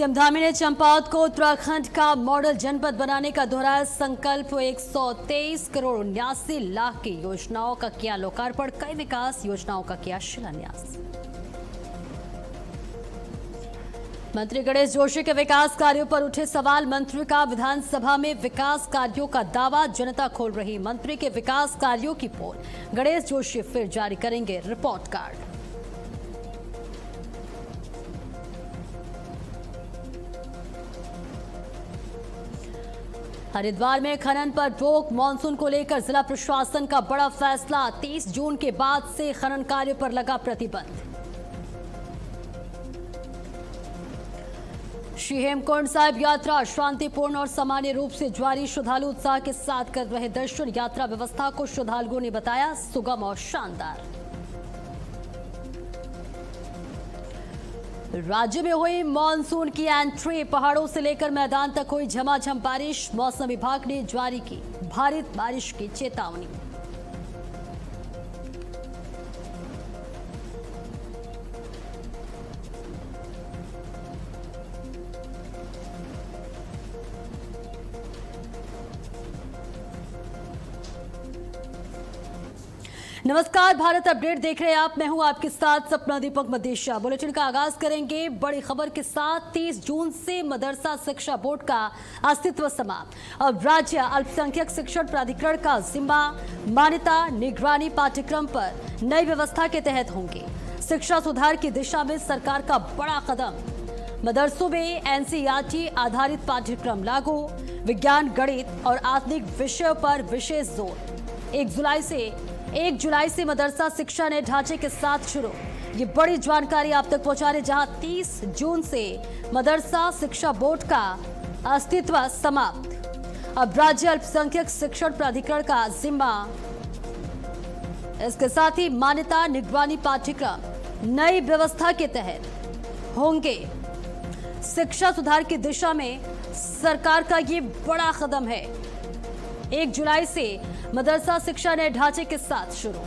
CM Dhami ने चंपावत को उत्तराखंड का मॉडल जनपद बनाने का दोहराया संकल्प। 123 करोड़ 79 लाख की योजनाओं का किया लोकार्पण। कई विकास योजनाओं का किया शिलान्यास। मंत्री गणेश जोशी के विकास कार्यों पर उठे सवाल। मंत्री का विधानसभा में विकास कार्यों का दावा, जनता खोल रही मंत्री के विकास कार्यों की पोल। गणेश जोशी फिर जारी करेंगे रिपोर्ट कार्ड। हरिद्वार में खनन पर रोक, मानसून को लेकर जिला प्रशासन का बड़ा फैसला। 30 जून के बाद से खनन कार्य पर लगा प्रतिबंध। श्री हेमकुंड साहिब यात्रा शांतिपूर्ण और सामान्य रूप से जारी। श्रद्धालु उत्साह के साथ कर रहे दर्शन। यात्रा व्यवस्था को श्रद्धालुओं ने बताया सुगम और शानदार। राज्य में हुई मानसून की एंट्री। पहाड़ों से लेकर मैदान तक हुई झमाझम बारिश। मौसम विभाग ने जारी की भारी बारिश की चेतावनी। नमस्कार, भारत अपडेट देख रहे हैं आप। मैं हूं आपके साथ सपना दीपक मदेशिया। बुलेटिन का आगाज करेंगे बड़ी खबर के साथ। 30 जून से मदरसा शिक्षा बोर्ड का अस्तित्व समाप्त। अब राज्य अल्पसंख्यक शिक्षण प्राधिकरण का जिम्मा। मान्यता निगरानी पाठ्यक्रम पर नई व्यवस्था के तहत होंगे। शिक्षा सुधार की दिशा में सरकार का बड़ा कदम। मदरसों में एनसीईआरटी आधारित पाठ्यक्रम लागू। विज्ञान, गणित और आधुनिक विषयों पर विशेष जोर। 1 जुलाई से मदरसा शिक्षा नए ढांचे के साथ शुरू। ये बड़ी जानकारी आप तक पहुंचा रहे, जहां 30 जून से मदरसा शिक्षा बोर्ड का अस्तित्व समाप्त। अब राज्य अल्पसंख्यक शिक्षण प्राधिकरण का जिम्मा। इसके साथ ही मान्यता निगरानी पाठ्यक्रम नई व्यवस्था के तहत होंगे। शिक्षा सुधार की दिशा में सरकार का ये बड़ा कदम है। 1 जुलाई से मदरसा शिक्षा नए ढांचे के साथ शुरू।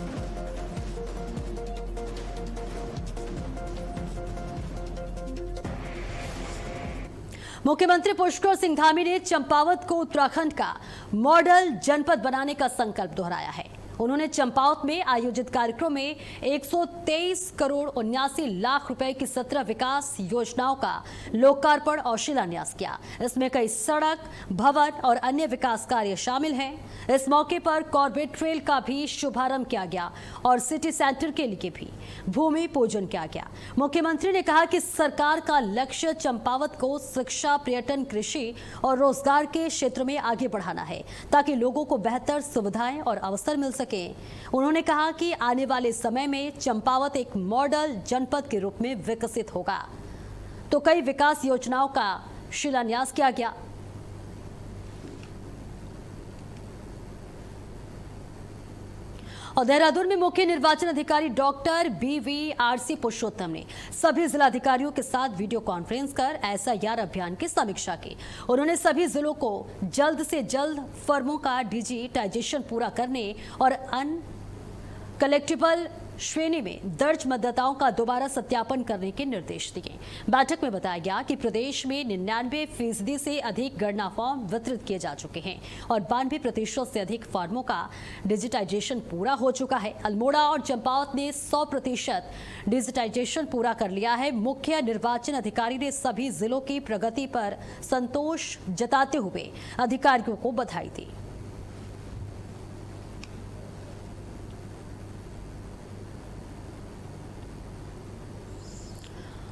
मुख्यमंत्री पुष्कर सिंह धामी ने चंपावत को उत्तराखंड का मॉडल जनपद बनाने का संकल्प दोहराया है। उन्होंने चंपावत में आयोजित कार्यक्रम में 123 करोड़ 79 लाख रुपए की 17 विकास योजनाओं का लोकार्पण और शिलान्यास किया। इसमें कई सड़क, भवन और अन्य विकास कार्य शामिल हैं। इस मौके पर कॉर्बेट ट्रेल का भी शुभारंभ किया गया और सिटी सेंटर के लिए भी भूमि पूजन किया गया। मुख्यमंत्री ने कहा कि सरकार का लक्ष्य चंपावत को शिक्षा, पर्यटन, कृषि और रोजगार के क्षेत्र में आगे बढ़ाना है, ताकि लोगों को बेहतर सुविधाएं और अवसर मिल सके। उन्होंने कहा कि आने वाले समय में चंपावत एक मॉडल जनपद के रूप में विकसित होगा। तो कई विकास योजनाओं का शिलान्यास किया गया। और देहरादून में मुख्य निर्वाचन अधिकारी डॉक्टर BVRC पुरुषोत्तम ने सभी जिलाधिकारियों के साथ वीडियो कॉन्फ्रेंस कर SIR अभियान की समीक्षा की। उन्होंने सभी जिलों को जल्द से जल्द फर्मों का डिजिटाइजेशन पूरा करने और अनकलेक्टेबल श्रेणी में दर्ज मतदाताओं का दोबारा सत्यापन करने के निर्देश दिए। बैठक में बताया गया कि प्रदेश में 99% से अधिक गणना फॉर्म वितरित किए जा चुके हैं और 92% से अधिक फॉर्मों का डिजिटाइजेशन पूरा हो चुका है। अल्मोड़ा और चंपावत ने 100% डिजिटाइजेशन पूरा कर लिया है। मुख्य निर्वाचन अधिकारी ने सभी जिलों की प्रगति पर संतोष जताते हुए अधिकारियों को बधाई दी।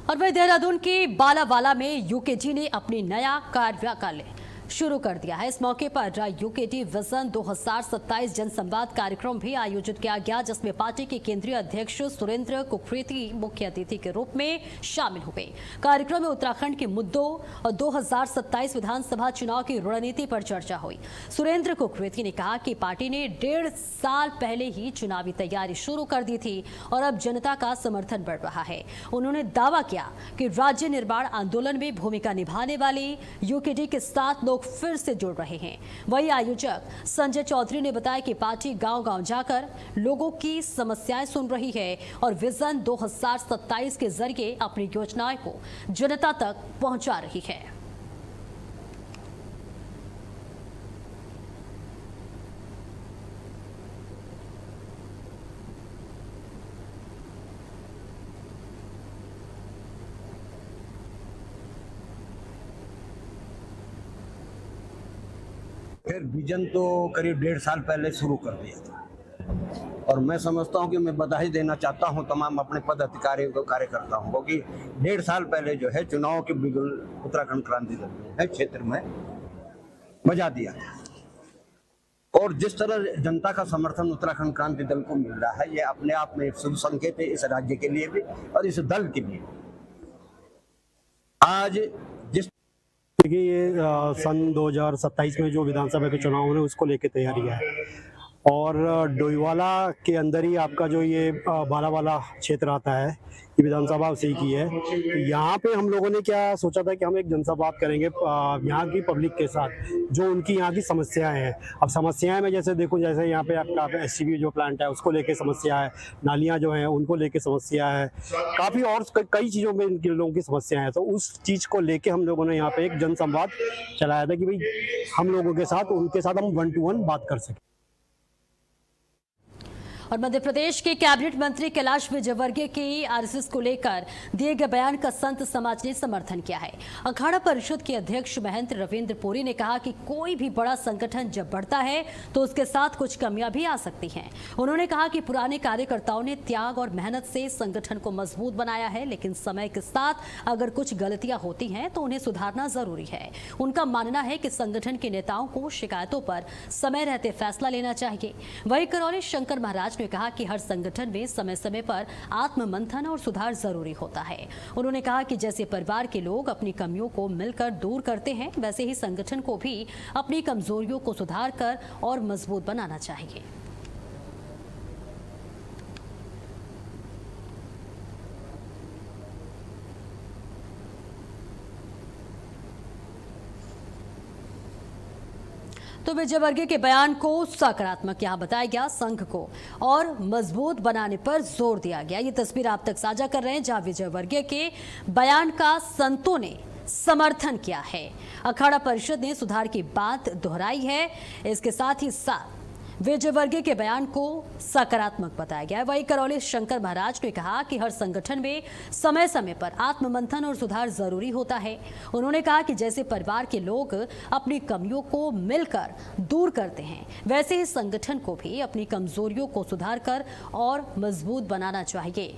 और वही देहरादून के बालावाला में यूकेडी ने अपनी नया कार्यालय शुरू कर दिया है। इस मौके पर यूकेडी विजन 2027 जनसंवाद कार्यक्रम भी आयोजित किया गया, जिसमें पार्टी के केंद्रीय अध्यक्ष सुरेंद्र कुकरेती मुख्य अतिथि के रूप में शामिल हुए। कार्यक्रम में उत्तराखंड के मुद्दों और 2027 विधानसभा चुनाव की रणनीति पर चर्चा हुई। सुरेंद्र कुकरेती ने कहा कि पार्टी ने 1.5 साल पहले ही चुनावी तैयारी शुरू कर दी थी और अब जनता का समर्थन बढ़ रहा है। उन्होंने दावा किया कि राज्य निर्माण आंदोलन में भूमिका निभाने वाली यूकेडी के साथ लोग लोग फिर से जुड़ रहे हैं। वही आयोजक संजय चौधरी ने बताया कि पार्टी गांव-गांव जाकर लोगों की समस्याएं सुन रही है और विजन 2027 के जरिए अपनी योजनाएं को जनता तक पहुंचा रही है। फिर विजन तो करीब 1.5 साल पहले शुरू कर दिया था और मैं समझता हूं कि मैं बधाई देना चाहता हूं तमाम अपने पदाधिकारियों को, कार्यकर्ताओं को कि 1.5 साल पहले जो है चुनाव के बिगुल उत्तराखंड क्रांति दल है क्षेत्र में बजा दिया और जिस तरह जनता का समर्थन उत्तराखंड क्रांति दल को मिल रहा है, ये अपने आप में एक शुभ संकेत है इस राज्य के लिए भी और इस दल के लिए। आज जिस देखिए ये सन 2027 में जो विधानसभा के चुनाव होने उसको लेके तैयारी है और डोईवाला के अंदर ही आपका जो ये बालावाला क्षेत्र आता है, ये विधानसभा उसी की है। यहाँ पे हम लोगों ने क्या सोचा था कि हम एक जनसंवाद करेंगे यहाँ की पब्लिक के साथ, जो उनकी यहाँ की समस्याएं हैं। अब समस्याएं में जैसे देखो, जैसे यहाँ पे आपका SCV जो प्लांट है उसको लेके समस्या है, नालियाँ जो हैं उनको लेके समस्या है, काफ़ी और कई चीज़ों में इनके लोगों की समस्याएं हैं। तो उस चीज़ को लेके हम लोगों ने यहाँ पे एक जनसंवाद चलाया था कि भाई हम लोगों के साथ, उनके साथ हम 1 to 1 बात कर सकें। और मध्य प्रदेश के कैबिनेट मंत्री कैलाश विजयवर्गीय के आरएसएस को लेकर दिए गए बयान का संत समाज ने समर्थन किया है। अखाड़ा परिषद के अध्यक्ष महंत रविंद्र पुरी ने कहा कि कोई भी बड़ा संगठन जब बढ़ता है तो उसके साथ कुछ कमियां भी आ सकती हैं। उन्होंने कहा कि पुराने कार्यकर्ताओं ने त्याग और मेहनत से संगठन को मजबूत बनाया है, लेकिन समय के साथ अगर कुछ गलतियां होती हैं तो उन्हें सुधारना जरूरी है। उनका मानना है कि संगठन के नेताओं को शिकायतों पर समय रहते फैसला लेना चाहिए। वहीं करौली शंकर महाराज ने कहा कि हर संगठन में समय समय पर आत्म मंथन और सुधार जरूरी होता है। उन्होंने कहा कि जैसे परिवार के लोग अपनी कमियों को मिलकर दूर करते हैं, वैसे ही संगठन को भी अपनी कमजोरियों को सुधार कर और मजबूत बनाना चाहिए। तो विजयवर्गीय के बयान को सकारात्मक यहाँ बताया गया, संघ को और मजबूत बनाने पर जोर दिया गया। ये तस्वीर आप तक साझा कर रहे हैं जहां विजयवर्गीय के बयान का संतों ने समर्थन किया है। अखाड़ा परिषद ने सुधार की बात दोहराई है। इसके साथ ही साथ विजयवर्गीय के बयान को सकारात्मक बताया गया है। वहीं करौली शंकर महाराज ने कहा कि हर संगठन में समय समय पर आत्ममंथन और सुधार जरूरी होता है। उन्होंने कहा कि जैसे परिवार के लोग अपनी कमियों को मिलकर दूर करते हैं, वैसे ही संगठन को भी अपनी कमजोरियों को सुधार कर और मजबूत बनाना चाहिए।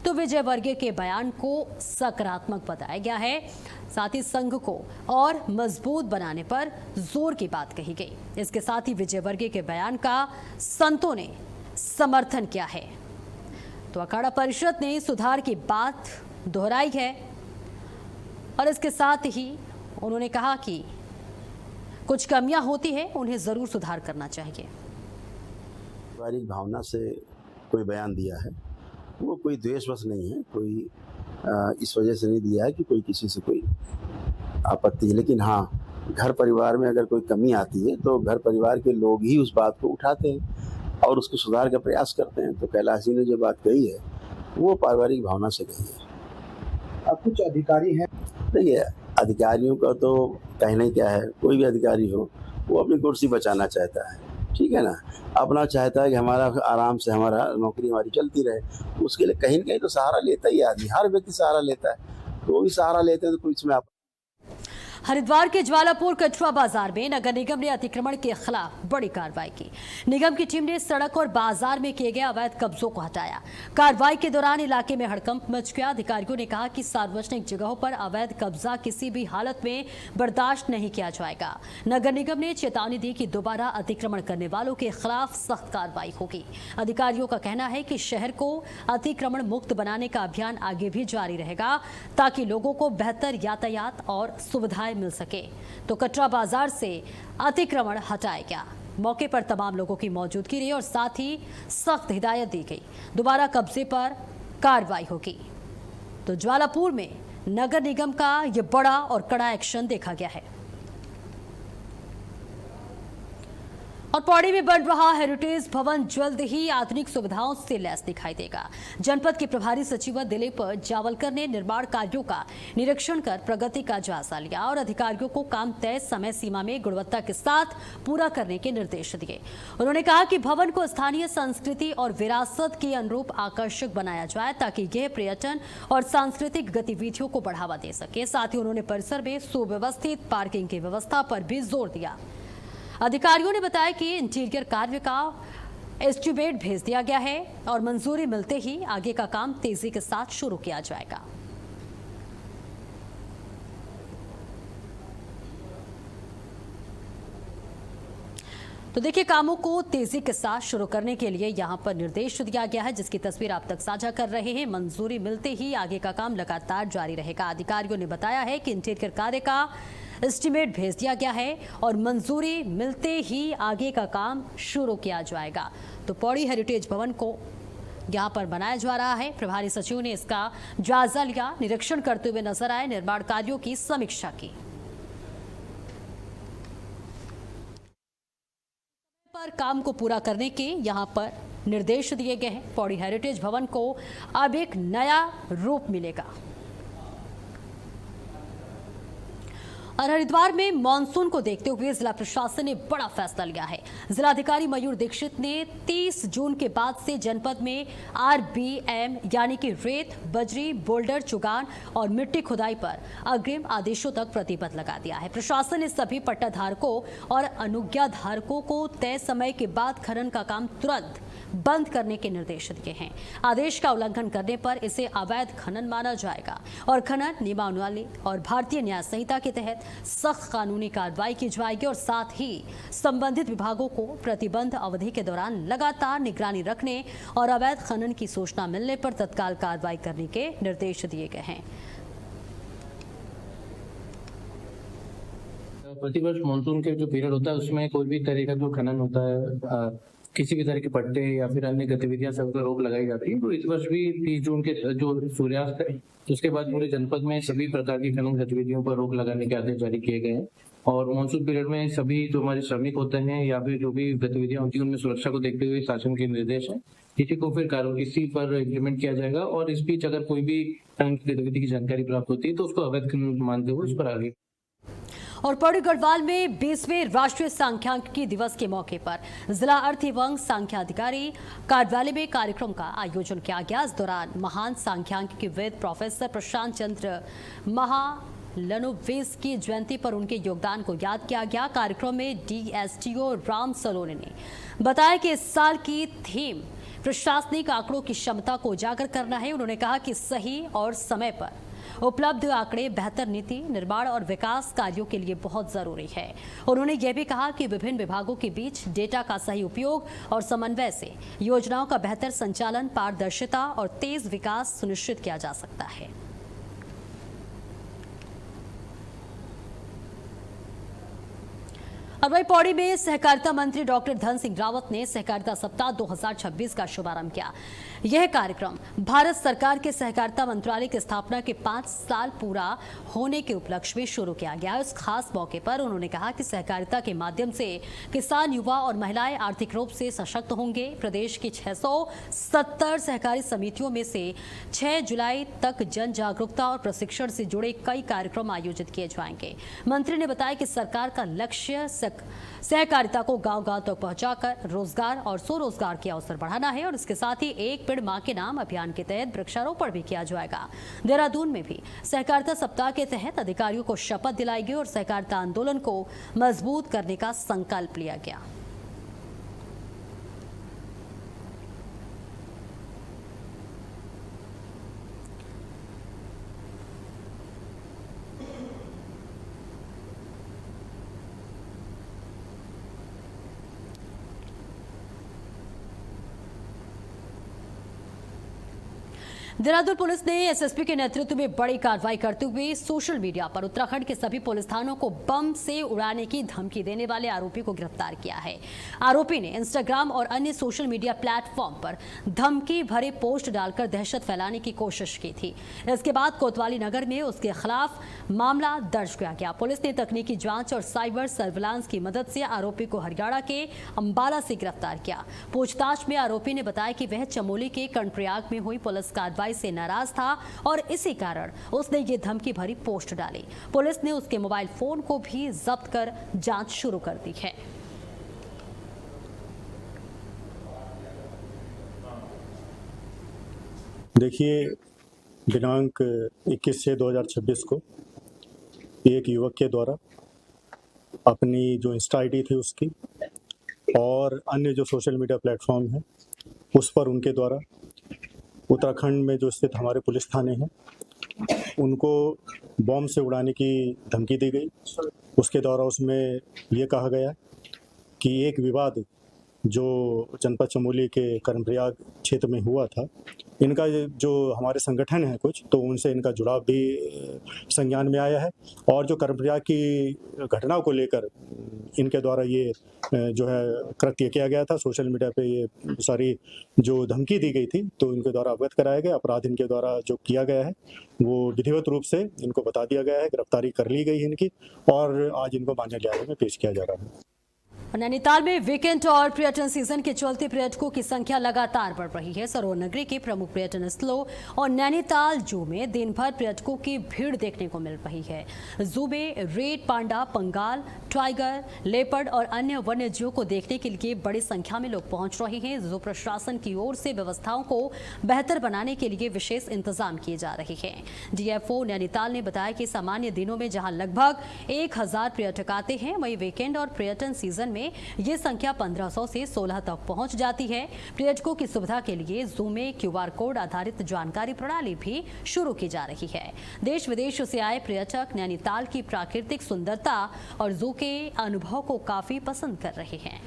तो विजयवर्गीय के बयान को सकारात्मक बताया गया है। साथ ही संघ को और मजबूत बनाने पर जोर की बात कही गई। इसके साथ ही विजयवर्गीय के बयान का संतों ने समर्थन किया है। तो अखाड़ा परिषद ने सुधार की बात दोहराई है और इसके साथ ही उन्होंने कहा कि कुछ कमियां होती हैं, उन्हें जरूर सुधार करना चाहिए। पारिवारिक भावना से कोई बयान दिया है, वो कोई द्वेषवश नहीं है, कोई इस वजह से नहीं दिया है कि कोई किसी से कोई आपत्ति है। लेकिन हाँ, घर परिवार में अगर कोई कमी आती है तो घर परिवार के लोग ही उस बात को उठाते हैं और उसको सुधार का प्रयास करते हैं। तो कैलाश जी ने जो बात कही है वो पारिवारिक भावना से कही है। अब कुछ अधिकारी हैं, देखिए अधिकारियों का तो कहना ही क्या है, कोई भी अधिकारी हो वो अपनी कुर्सी बचाना चाहता है, ठीक है ना, अपना चाहता है कि हमारा आराम से हमारा नौकरी हमारी चलती रहे। उसके लिए कहीं न कहीं तो सहारा लेता ही आदमी, हर व्यक्ति सहारा लेता है, तो वो भी सहारा लेते हैं तो कोई इसमें हरिद्वार के ज्वालापुर कछुआ बाजार में नगर निगम ने अतिक्रमण के खिलाफ बड़ी कार्रवाई की। निगम की टीम ने सड़क और बाजार में किए गए अवैध कब्जों को हटाया। कार्रवाई के दौरान इलाके में हड़कंप मच गया। अधिकारियों ने कहा कि सार्वजनिक जगहों पर अवैध कब्जा किसी भी हालत में बर्दाश्त नहीं किया जाएगा। नगर निगम ने चेतावनी दी कि दोबारा अतिक्रमण करने वालों के खिलाफ सख्त कार्रवाई होगी। अधिकारियों का कहना है कि शहर को अतिक्रमण मुक्त बनाने का अभियान आगे भी जारी रहेगा ताकि लोगों को बेहतर यातायात और सुविधाएं मिल सके। तो कटरा बाजार से अतिक्रमण हटाया गया। मौके पर तमाम लोगों की मौजूदगी रही और साथ ही सख्त हिदायत दी गई, दोबारा कब्जे पर कार्रवाई होगी। तो ज्वालापुर में नगर निगम का यह बड़ा और कड़ा एक्शन देखा गया है। और पौड़ी में बन रहा हेरिटेज भवन जल्द ही आधुनिक सुविधाओं से लैस दिखाई देगा। जनपद के प्रभारी सचिव दिलीप जावलकर ने निर्माण कार्यों का निरीक्षण कर प्रगति का जायजा लिया और अधिकारियों को काम तय समय सीमा में गुणवत्ता के साथ पूरा करने के निर्देश दिए। उन्होंने कहा कि भवन को स्थानीय संस्कृति और विरासत के अनुरूप आकर्षक बनाया जाए ताकि यह पर्यटन और सांस्कृतिक गतिविधियों को बढ़ावा दे सके। साथ ही उन्होंने परिसर में सुव्यवस्थित पार्किंग की व्यवस्था पर भी जोर दिया। अधिकारियों ने बताया कि इंटीरियर कार्य का एस्टीमेट भेज दिया गया है और मंजूरी मिलते ही आगे का काम तेजी के साथ शुरू किया जाएगा। तो देखिए, कामों को तेजी के साथ शुरू करने के लिए यहां पर निर्देश दिया गया है, जिसकी तस्वीर आप तक साझा कर रहे हैं। मंजूरी मिलते ही आगे का काम लगातार जारी रहेगा। अधिकारियों ने बताया है कि इंटीरियर कार्य का एस्टीमेट भेज दिया गया है और मंजूरी मिलते ही आगे का काम शुरू किया जाएगा। तो पौड़ी हेरिटेज भवन को यहां पर बनाया जा रहा है। प्रभारी सचिव ने इसका जायजा लिया, निरीक्षण करते हुए नजर आए, निर्माण कार्यों की समीक्षा की। पर काम को पूरा करने के यहां पर निर्देश दिए गए हैं। पौड़ी हेरिटेज भवन को अब एक नया रूप मिलेगा। और हरिद्वार में मानसून को देखते हुए जिला प्रशासन ने बड़ा फैसला लिया है। जिलाधिकारी मयूर दीक्षित ने 30 जून के बाद से जनपद में RBM यानी कि रेत, बजरी, बोल्डर, चुगान और मिट्टी खुदाई पर अग्रिम आदेशों तक प्रतिबंध लगा दिया है। प्रशासन ने सभी पट्टाधारकों और अनुज्ञा धारकों को तय समय के बाद खनन का काम तुरंत बंद करने के निर्देश दिए हैं। आदेश का उल्लंघन करने पर इसे अवैध खनन माना जाएगा और खनन नियमावली और भारतीय न्याय संहिता के तहत सख्त कानूनी कार्रवाई की जाएगी। और साथ ही संबंधित विभागों को प्रतिबंध अवधि के दौरान लगातार निगरानी रखने और अवैध खनन की सूचना मिलने पर तत्काल कार्रवाई करने के निर्देश दिए गए हैं। प्रतिवर्ष मानसून के जो पीरियड होता है उसमें कोई भी तरह का जो खनन होता है, किसी भी तरह के पट्टे या फिर अन्य गतिविधियां सब पर रोक लगाई जाती है। तो इस वर्ष भी 30 जून के जो सूर्यास्त है उसके बाद पूरे जनपद में सभी प्रकार की खनन गतिविधियों पर रोक लगाने के आदेश जारी किए गए हैं। और मानसून पीरियड में सभी जो हमारे श्रमिक होते हैं या फिर जो भी गतिविधियां होती हैं उनमें सुरक्षा को देखते हुए शासन के निर्देश है, इसी को फिर इसी पर इम्प्लीमेंट किया जाएगा। और इस बीच अगर कोई भी गतिविधि की जानकारी प्राप्त होती है तो उसको अवैध मानते हुए उस पर आगे। और पौड़ी गढ़वाल में 20वें राष्ट्रीय सांख्यिकी दिवस के मौके पर जिला अर्थ एवं सांख्याधिकारी कार्यालय में कार्यक्रम का आयोजन किया गया। इस दौरान महान सांख्यिकीविद प्रोफेसर प्रशांत चंद्र महालनोबिस की जयंती पर उनके योगदान को याद किया गया। कार्यक्रम में DSTO राम सलोने ने बताया कि इस साल की थीम प्रशासनिक आंकड़ों की क्षमता को उजागर करना है। उन्होंने कहा कि सही और समय पर उपलब्ध आंकड़े बेहतर नीति निर्माण और विकास कार्यों के लिए बहुत जरूरी है। उन्होंने यह भी कहा कि विभिन्न विभागों के बीच डेटा का सही उपयोग और समन्वय से योजनाओं का बेहतर संचालन, पारदर्शिता और तेज विकास सुनिश्चित किया जा सकता है। और वही पौड़ी में सहकारिता मंत्री डॉक्टर धन सिंह रावत ने सहकारिता सप्ताह 2026 का शुभारंभ किया। यह कार्यक्रम भारत सरकार के सहकारिता मंत्रालय की स्थापना के 5 साल पूरा होने के उपलक्ष्य में शुरू किया गया। इस खास मौके पर उन्होंने कहा कि सहकारिता के माध्यम से किसान, युवा और महिलाएं आर्थिक रूप से सशक्त होंगे। प्रदेश की 670 सहकारी समितियों में से 6 जुलाई तक जन जागरूकता और प्रशिक्षण से जुड़े कई कार्यक्रम आयोजित किए जाएंगे। मंत्री ने बताया कि सरकार का लक्ष्य सहकारिता को गांव-गांव तक पहुंचाकर रोजगार और स्वरोजगार के अवसर बढ़ाना है और इसके साथ ही एक पेड़ मां के नाम अभियान के तहत वृक्षारोपण भी किया जाएगा। देहरादून में भी सहकारिता सप्ताह के तहत अधिकारियों को शपथ दिलाई गई और सहकारिता आंदोलन को मजबूत करने का संकल्प लिया गया। देहरादून पुलिस ने एसएसपी के नेतृत्व में बड़ी कार्रवाई करते हुए सोशल मीडिया पर उत्तराखंड के सभी पुलिस थानों को बम से उड़ाने की धमकी देने वाले आरोपी को गिरफ्तार किया है। आरोपी ने इंस्टाग्राम और अन्य सोशल मीडिया प्लेटफॉर्म पर धमकी भरे पोस्ट डालकर दहशत फैलाने की कोशिश की थी। इसके बाद कोतवाली नगर में उसके खिलाफ मामला दर्ज किया गया। पुलिस ने तकनीकी जांच और साइबर सर्विलांस की मदद से आरोपी को हरियाणा के अंबाला से गिरफ्तार किया। पूछताछ में आरोपी ने बताया कि वह चमोली के कर्णप्रयाग में हुई पुलिस कार्रवाई से नाराज था और इसी कारण उसने ये धमकी भरी पोस्ट डाली। पुलिस ने उसके मोबाइल फोन को भी जब्त कर जांच शुरू कर दी है। देखिए, दिनांक 21/6/2026 को एक युवक के द्वारा अपनी जो इंस्टा आईडी थी उसकी और अन्य जो सोशल मीडिया प्लेटफॉर्म है उस पर उनके द्वारा उत्तराखंड में जो स्थित हमारे पुलिस थाने हैं उनको बॉम्ब से उड़ाने की धमकी दी गई। उसके द्वारा उसमें ये कहा गया कि एक विवाद जो जनपद चमोली के कर्णप्रयाग क्षेत्र में हुआ था, इनका जो हमारे संगठन है कुछ, तो उनसे इनका जुड़ाव भी संज्ञान में आया है और जो कर्णप्रयाग की घटना को लेकर इनके द्वारा ये जो है कृत्य किया गया था, सोशल मीडिया पे ये सारी जो धमकी दी गई थी, तो इनके द्वारा अवगत कराया गया। अपराध इनके द्वारा जो किया गया है वो विधिवत रूप से इनको बता दिया गया है, गिरफ्तारी कर ली गई है इनकी और आज इनको मान्य न्यायालय में पेश किया जा रहा है। नैनीताल में वीकेंड और पर्यटन सीजन के चलते पर्यटकों की संख्या लगातार बढ़ रही है। सरोवर नगरी के प्रमुख पर्यटन स्थलों और नैनीताल जू में दिन भर पर्यटकों की भीड़ देखने को मिल रही है। जू में रेड, पांडा, पंगाल, टाइगर, लेपर्ड और अन्य वन्य जीवों को देखने के लिए बड़ी संख्या में लोग पहुंच रहे हैं। जू प्रशासन की ओर से व्यवस्थाओं को बेहतर बनाने के लिए विशेष इंतजाम किए जा रहे हैं। डीएफओ नैनीताल ने बताया कि सामान्य दिनों में जहां लगभग 1000 पर्यटक आते हैं, वहीं वीकेंड और पर्यटन सीजन में ये संख्या 1500 से 16 तक पहुंच जाती है। पर्यटकों की सुविधा के लिए जू में क्यूआर कोड आधारित जानकारी प्रणाली भी शुरू की जा रही है। देश विदेश से आए पर्यटक नैनीताल की प्राकृतिक सुंदरता और जू के अनुभव को काफी पसंद कर रहे हैं।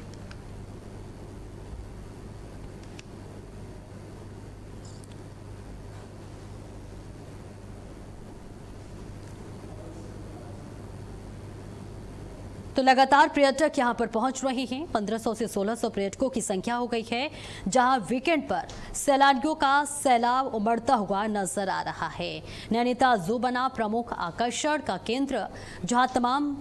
तो लगातार पर्यटक यहां पर पहुंच रहे हैं। 1500 से 1600 पर्यटकों की संख्या हो गई है, जहां वीकेंड पर सैलानियों का सैलाब उमड़ता हुआ नजर आ रहा है। नैनीताल जू बना प्रमुख आकर्षण का केंद्र, जहां तमाम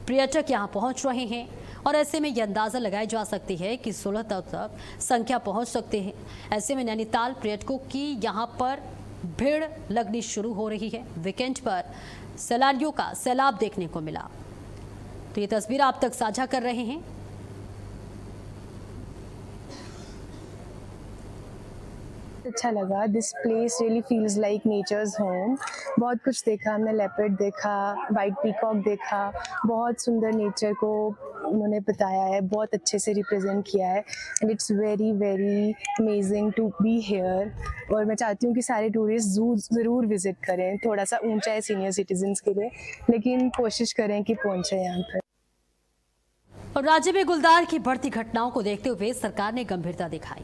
पर्यटक यहां पहुंच रहे हैं और ऐसे में यह अंदाजा लगाई जा सकती है कि 16 तक संख्या पहुंच सकते हैं। ऐसे में नैनीताल पर्यटकों की यहां पर भीड़ लगनी शुरू हो रही है। वीकेंड पर सैलानियों का सैलाब देखने को मिला, तो ये तस्वीर आप तक साझा कर रहे हैं। अच्छा लगा। This place really feels like nature's home. बहुत कुछ देखा हमने, लेपर्ड देखा, वाइट पीकॉक देखा, बहुत सुंदर नेचर को उन्होंने बताया है, बहुत अच्छे से रिप्रेजेंट किया है and it's very very amazing to be here. और मैं चाहती हूँ कि सारे टूरिस्ट जू ज़रूर विजिट करें। थोड़ा सा ऊंचा है सीनियर सिटीजन्स के लिए, लेकिन कोशिश करें कि पहुँचे यहाँ पर। और राज्य में गुलदार की बढ़ती घटनाओं को देखते हुए सरकार ने गंभीरता दिखाई।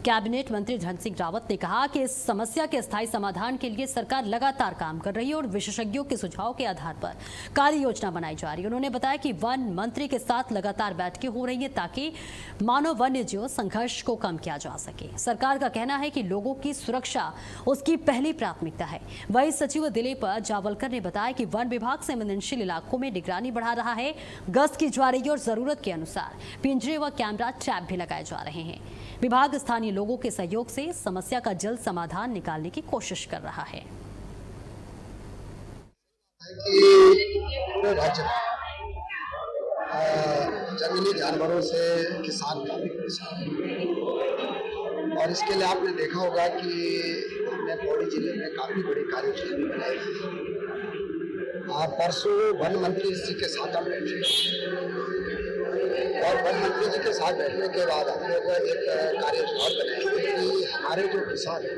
कैबिनेट मंत्री धन सिंह रावत ने कहा कि इस समस्या के स्थायी समाधान के लिए सरकार लगातार काम कर रही है और विशेषज्ञों के सुझाव के आधार पर कार्य योजना बनाई जा रही है। उन्होंने बताया कि वन मंत्री के साथ लगातार बैठकें हो रही है ताकि मानव वन्य जीव संघर्ष को कम किया जा सके। सरकार का कहना है कि लोगों की सुरक्षा उसकी पहली प्राथमिकता है। वहीं सचिव दिलीप जावलकर ने बताया कि वन विभाग संवेदनशील इलाकों में निगरानी बढ़ा रहा है। गश्त की जा रही है और जरूरत के अनुसार पिंजरे व कैमरा ट्रैप भी लगाए जा रहे हैं। विभाग स्थानीय लोगों के सहयोग से समस्या का जल्द समाधान निकालने की कोशिश कर रहा है। पूरे राज्य में जंगली जानवरों से किसान काफी परेशान हैं और इसके लिए आपने देखा होगा कि हमने पौड़ी जिले में काफी बड़ी कार्ययोजना भी बनाई है। परसों वन मंत्री जी के साथ हम बैठे और वन मंत्री जी के साथ बैठने के बाद हम लोग एक कार्ययोजना बनाई कि हमारे जो किसान हैं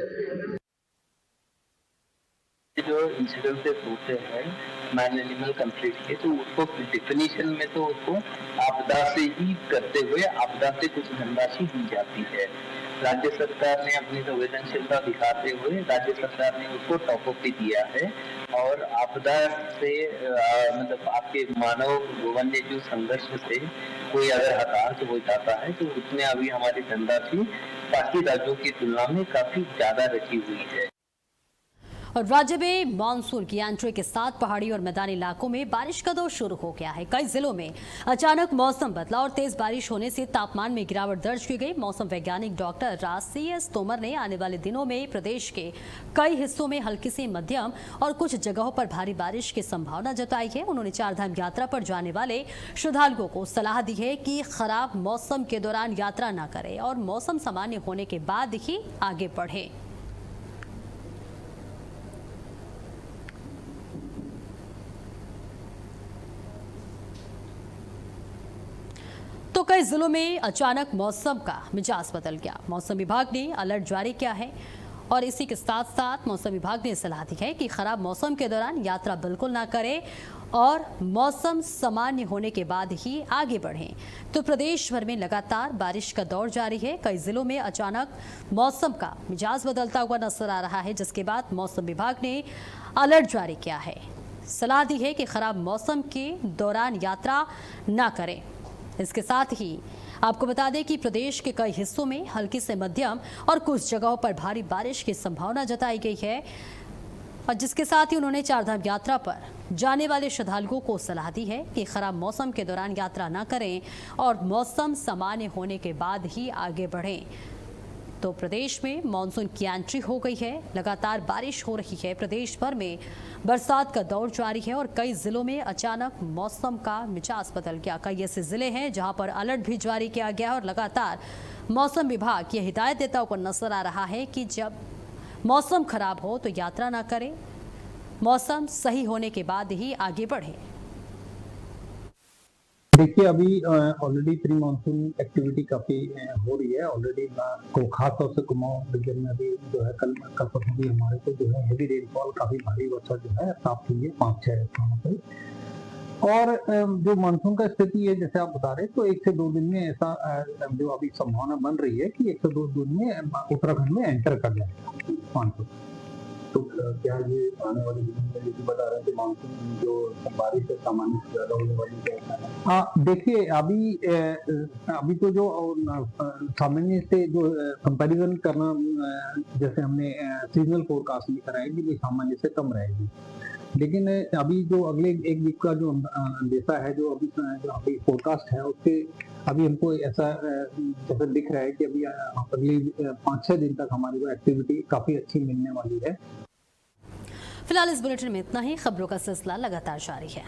जो इंसिडेंसेस होते हैं मैन एनिमल कंफ्लिक्ट के, तो उसको डिफिनीशन में तो उसको आपदा से ही करते हुए आपदा से कुछ धनराशि दी जाती है। राज्य सरकार ने अपनी संवेदनशीलता दिखाते हुए राज्य सरकार ने उसको टॉप अप भी दिया है। और आपदा से मतलब आपके मानव वन्य जीव संघर्ष से कोई अगर हताहत हो जाता है तो उसमें अभी हमारी धनराशि बाकी राज्यों की तुलना में काफी ज्यादा रखी हुई है। और राज्य में मानसून की एंट्री के साथ पहाड़ी और मैदानी इलाकों में बारिश का दौर शुरू हो गया है। कई जिलों में अचानक मौसम बदला और तेज बारिश होने से तापमान में गिरावट दर्ज की गई। मौसम वैज्ञानिक डॉक्टर राज CS तोमर ने आने वाले दिनों में प्रदेश के कई हिस्सों में हल्की से मध्यम और कुछ जगहों पर भारी बारिश की संभावना जताई है। उन्होंने चारधाम यात्रा पर जाने वाले श्रद्धालुओं को सलाह दी है कि खराब मौसम के दौरान यात्रा न करें और मौसम सामान्य होने के बाद ही आगे बढ़े। तो कई जिलों में अचानक मौसम का मिजाज बदल गया। मौसम विभाग ने अलर्ट जारी किया है और इसी के साथ साथ मौसम विभाग ने सलाह दी है कि खराब मौसम के दौरान यात्रा बिल्कुल ना करें और मौसम सामान्य होने के बाद ही आगे बढ़ें। तो प्रदेश भर में लगातार बारिश का दौर जारी है। कई जिलों में अचानक मौसम का मिजाज बदलता हुआ नजर आ रहा है, जिसके बाद मौसम विभाग ने अलर्ट जारी किया है। सलाह दी है कि खराब मौसम के दौरान यात्रा ना करें। इसके साथ ही आपको बता दें कि प्रदेश के कई हिस्सों में हल्की से मध्यम और कुछ जगहों पर भारी बारिश की संभावना जताई गई है और जिसके साथ ही उन्होंने चारधाम यात्रा पर जाने वाले श्रद्धालुओं को सलाह दी है कि खराब मौसम के दौरान यात्रा न करें और मौसम सामान्य होने के बाद ही आगे बढ़ें। तो प्रदेश में मानसून की एंट्री हो गई है। लगातार बारिश हो रही है। प्रदेश भर में बरसात का दौर जारी है और कई जिलों में अचानक मौसम का मिजाज बदल गया। कई ऐसे जिले हैं जहां पर अलर्ट भी जारी किया गया और लगातार मौसम विभाग ये हिदायत देता हुआ नजर आ रहा है कि जब मौसम खराब हो तो यात्रा ना करें, मौसम सही होने के बाद ही आगे बढ़ें। देखिए, अभी ऑलरेडी प्री मानसून एक्टिविटी काफी हो रही है ऑलरेडी। को खास तौर से कुमाऊं रीजन में अभी जो है कल परसों भी हमारे को जो है हेवी रेनफॉल, काफी भारी वर्षा जो है प्राप्त हुई है 5-6 स्थानों पर। और जो मानसून का स्थिति है जैसे आप बता रहे, तो 1 से 2 दिन में ऐसा जो अभी संभावना बन रही है कि 1 से 2 दिन में उत्तराखंड में एंटर कर जाएगा मानसून। तो क्या ये आने वाले दिनों में जैसे बता रहे हैं कि मानसून जो बारिश है सामान्य से ज्यादा होने वाली है? हाँ, देखिए अभी तो जो सामान्य से जो कंपैरिजन करना, जैसे हमने सीजनल फोरकास्ट में कराया कि सामान्य से कम रहेगी, लेकिन अभी जो अगले 1 वीक का जो अंदेशा है, जो अभी फोरकास्ट है, उससे अभी हमको ऐसा जैसे दिख रहा है कि अभी अगले 5-6 दिन तक हमारी को एक्टिविटी काफी अच्छी मिलने वाली है। फिलहाल इस बुलेटिन में इतना ही। खबरों का सिलसिला लगातार जारी है।